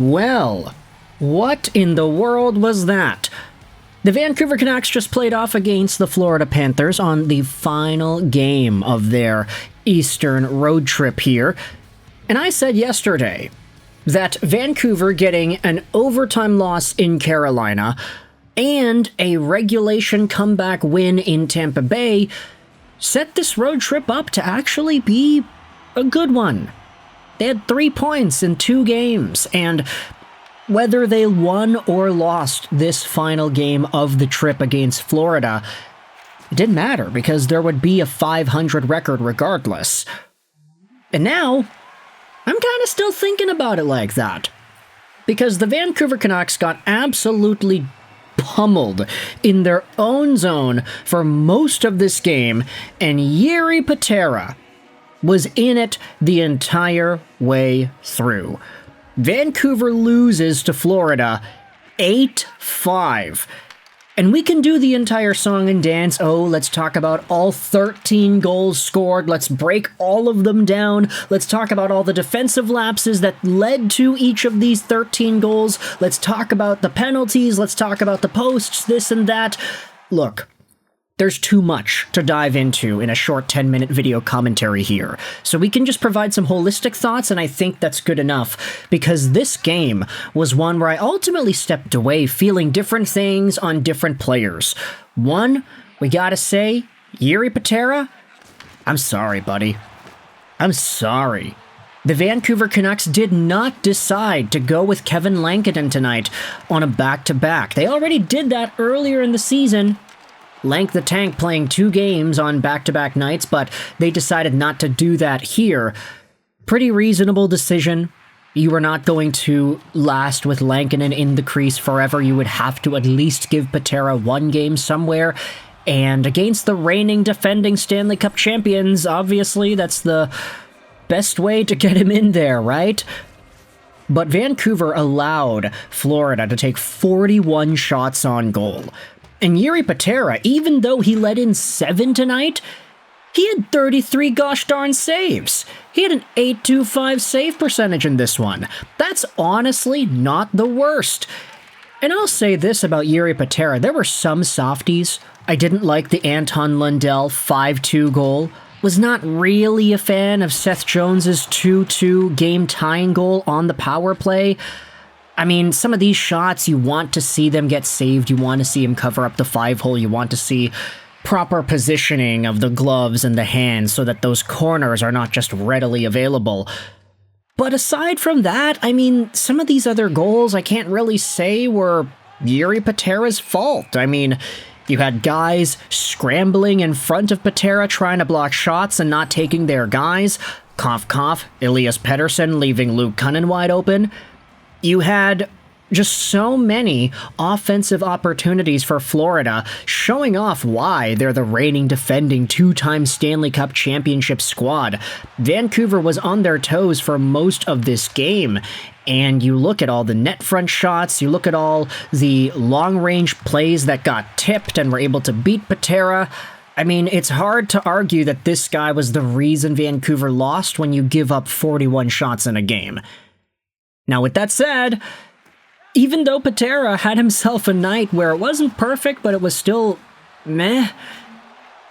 Well, what in the world was that? The Vancouver Canucks just played off against the Florida Panthers on the final game of their Eastern road trip here. And I said yesterday that Vancouver getting an overtime loss in Carolina and a regulation comeback win in Tampa Bay set this road trip up to actually be a good one. They had 3 points in 2 games, and whether they won or lost this final game of the trip against Florida, it didn't matter because there would be a .500 record regardless. And now, I'm kind of still thinking about it like that. Because the Vancouver Canucks got absolutely pummeled in their own zone for most of this game, and Jiri Patera was in it the entire way through. Vancouver loses to Florida 8-5. And we can do the entire song and dance. Oh, let's talk about all 13 goals scored. Let's break all of them down. Let's talk about all the defensive lapses that led to each of these 13 goals. Let's talk about the penalties. Let's talk about the posts, this and that. Look, there's too much to dive into in a short 10-minute video commentary here. So we can just provide some holistic thoughts, and I think that's good enough, because this game was one where I ultimately stepped away feeling different things on different players. One, we gotta say, Jiri Patera, I'm sorry, buddy. I'm sorry. The Vancouver Canucks did not decide to go with Kevin Lankinen tonight on a back-to-back. They already did that earlier in the season. Lank the Tank playing 2 games on back-to-back nights, but they decided not to do that here. Pretty reasonable decision. You were not going to last with Lankinen in the crease forever. You would have to at least give Patera 1 game somewhere. And against the reigning defending Stanley Cup champions, obviously that's the best way to get him in there, right? But Vancouver allowed Florida to take 41 shots on goal. And Jiri Patera, even though he let in 7 tonight, he had 33 gosh darn saves. He had an .825 save percentage in this one. That's honestly not the worst. And I'll say this about Jiri Patera, there were some softies. I didn't like the Anton Lundell 5-2 goal. Was not really a fan of Seth Jones's 2-2 game-tying goal on the power play. I mean, some of these shots, you want to see them get saved. You want to see him cover up the 5-hole. You want to see proper positioning of the gloves and the hands so that those corners are not just readily available. But aside from that, I mean, some of these other goals I can't really say were Jiri Patera's fault. I mean, you had guys scrambling in front of Patera trying to block shots and not taking their guys. Cough, cough. Elias Pettersson leaving Luke Kunin wide open. You had just so many offensive opportunities for Florida, showing off why they're the reigning defending 2-time Stanley Cup championship squad. Vancouver was on their toes for most of this game, and you look at all the net front shots, you look at all the long-range plays that got tipped and were able to beat Patera. I mean, it's hard to argue that this guy was the reason Vancouver lost when you give up 41 shots in a game. Now, with that said, even though Patera had himself a night where it wasn't perfect, but it was still meh,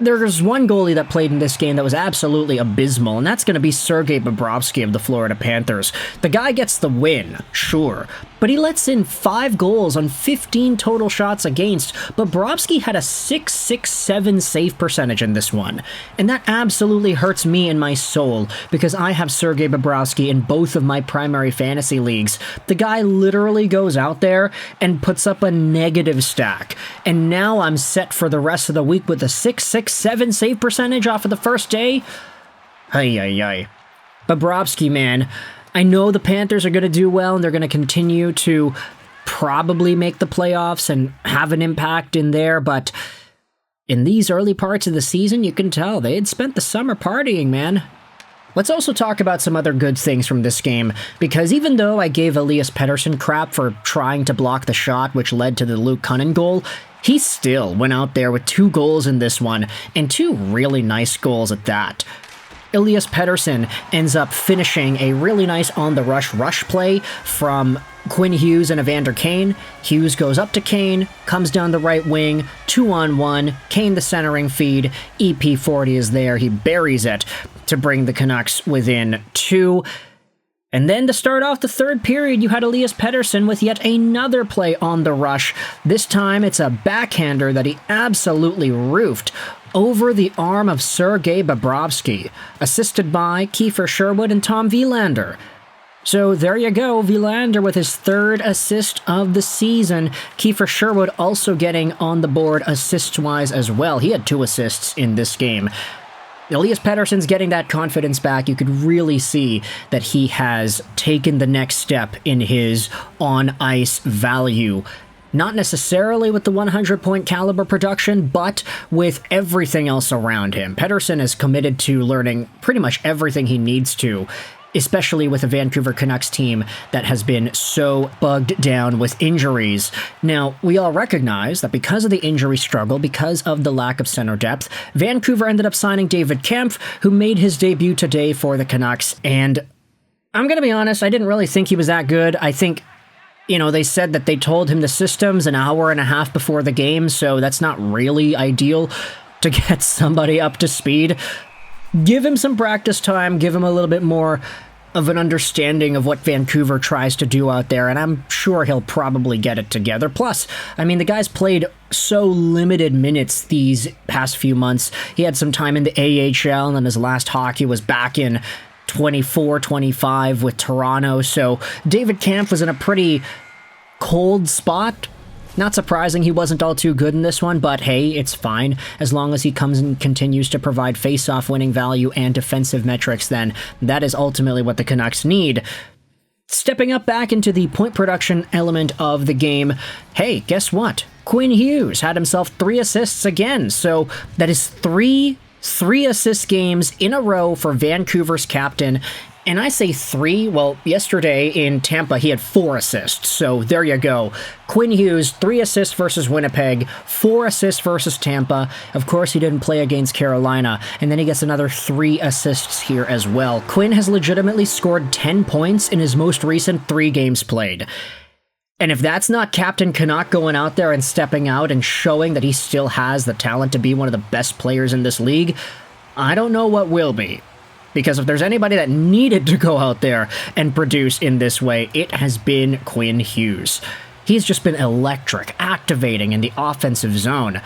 there's one goalie that played in this game that was absolutely abysmal, and that's going to be Sergei Bobrovsky of the Florida Panthers. The guy gets the win, sure, but he lets in 5 goals on 15 total shots against. Bobrovsky had a .667 save percentage in this one, and that absolutely hurts me in my soul because I have Sergei Bobrovsky in both of my primary fantasy leagues. The guy literally goes out there and puts up a negative stack, and now I'm set for the rest of the week with a .667 save percentage off of the first day. Ay. Bobrovsky, man, I know the Panthers are going to do well and they're going to continue to probably make the playoffs and have an impact in there, but in these early parts of the season, you can tell they had spent the summer partying, man. Let's also talk about some other good things from this game, because even though I gave Elias Pettersson crap for trying to block the shot which led to the Luke Kunin goal, he still went out there with 2 goals in this one, and 2 really nice goals at that. Elias Pettersson ends up finishing a really nice on-the-rush play from Quinn Hughes and Evander Kane. Hughes goes up to Kane, comes down the right wing, 2-on-1, Kane the centering feed, EP40 is there, he buries it to bring the Canucks within 2. And then to start off the third period, you had Elias Pettersson with yet another play on the rush. This time it's a backhander that he absolutely roofed over the arm of Sergei Bobrovsky, assisted by Kiefer Sherwood and Tom Wielander. So there you go, Wielander with his third assist of the season. Kiefer Sherwood also getting on the board assist-wise as well. He had 2 assists in this game. Elias Pettersson's getting that confidence back. You could really see that he has taken the next step in his on-ice value. Not necessarily with the 100-point caliber production, but with everything else around him. Pettersson is committed to learning pretty much everything he needs to, especially with a Vancouver Canucks team that has been so bogged down with injuries. Now, we all recognize that because of the injury struggle, because of the lack of center depth, Vancouver ended up signing David Kampf, who made his debut today for the Canucks, and I'm going to be honest, I didn't really think he was that good. I think, they said that they told him the systems an hour and a half before the game, so that's not really ideal to get somebody up to speed. Give him some practice time, give him a little bit more of an understanding of what Vancouver tries to do out there, and I'm sure he'll probably get it together. Plus, the guy's played so limited minutes these past few months. He had some time in the AHL, and then his last hockey was back in 24-25 with Toronto, so David Kampf was in a pretty cold spot. Not surprising he wasn't all too good in this one, but hey, it's fine. As long as he comes and continues to provide face-off winning value and defensive metrics, then that is ultimately what the Canucks need. Stepping up back into the point production element of the game, hey, guess what? Quinn Hughes had himself 3 assists again, so that is three assist games in a row for Vancouver's captain. And I say 3, well, yesterday in Tampa, he had 4 assists, so there you go. Quinn Hughes, 3 assists versus Winnipeg, 4 assists versus Tampa. Of course, he didn't play against Carolina, and then he gets another 3 assists here as well. Quinn has legitimately scored 10 points in his most recent 3 games played. And if that's not Captain Canuck going out there and stepping out and showing that he still has the talent to be one of the best players in this league, I don't know what will be. Because if there's anybody that needed to go out there and produce in this way, it has been Quinn Hughes. He's just been electric, activating in the offensive zone.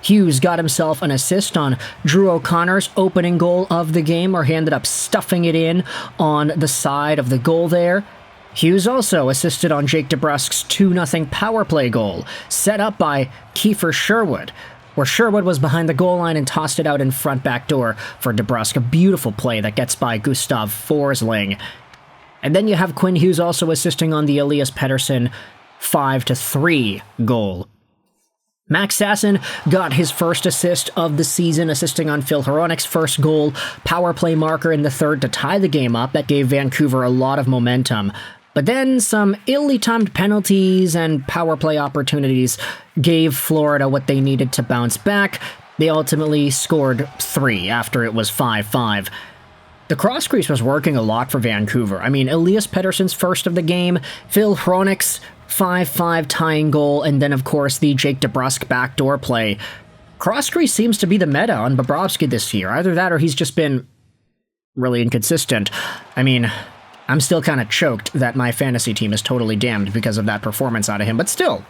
Hughes got himself an assist on Drew O'Connor's opening goal of the game, where he ended up stuffing it in on the side of the goal there. Hughes also assisted on Jake DeBrusk's 2-0 power play goal, set up by Kiefer Sherwood, where Sherwood was behind the goal line and tossed it out in front back door for DeBrusk. A beautiful play that gets by Gustav Forsling. And then you have Quinn Hughes also assisting on the Elias Pettersson 5-3 goal. Max Sasson got his first assist of the season, assisting on Phil Hronek's first goal, power play marker in the third to tie the game up. That gave Vancouver a lot of momentum. But then some illy timed penalties and power play opportunities gave Florida what they needed to bounce back. They ultimately scored 3 after it was 5-5. The cross crease was working a lot for Vancouver. Elias Pettersson's first of the game, Phil Hronek's 5-5 tying goal, and then of course the Jake DeBrusk backdoor play. Cross crease seems to be the meta on Bobrovsky this year. Either that or he's just been really inconsistent. I'm still kind of choked that my fantasy team is totally damned because of that performance out of him, but still,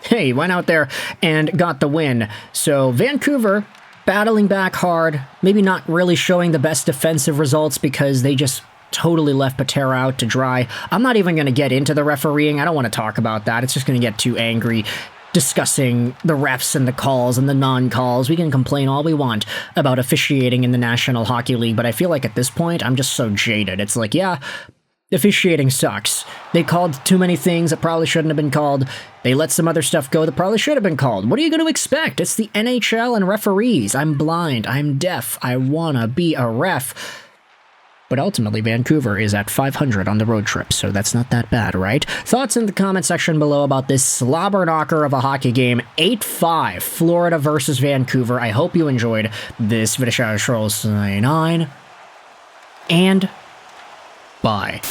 hey, he went out there and got the win. So Vancouver battling back hard, maybe not really showing the best defensive results because they just totally left Patera out to dry. I'm not even going to get into the refereeing. I don't want to talk about that. It's just going to get too angry discussing the refs and the calls and the non-calls. We can complain all we want about officiating in the National Hockey League, but I feel like at this point, I'm just so jaded. It's like, yeah, officiating sucks. They called too many things that probably shouldn't have been called. They let some other stuff go that probably should have been called. What are you going to expect? It's the NHL and referees. I'm blind. I'm deaf. I want to be a ref. But ultimately, Vancouver is at 500 on the road trip, so that's not that bad, right? Thoughts in the comment section below about this slobberknocker of a hockey game. 8-5, Florida versus Vancouver. I hope you enjoyed this video. 9 and bye.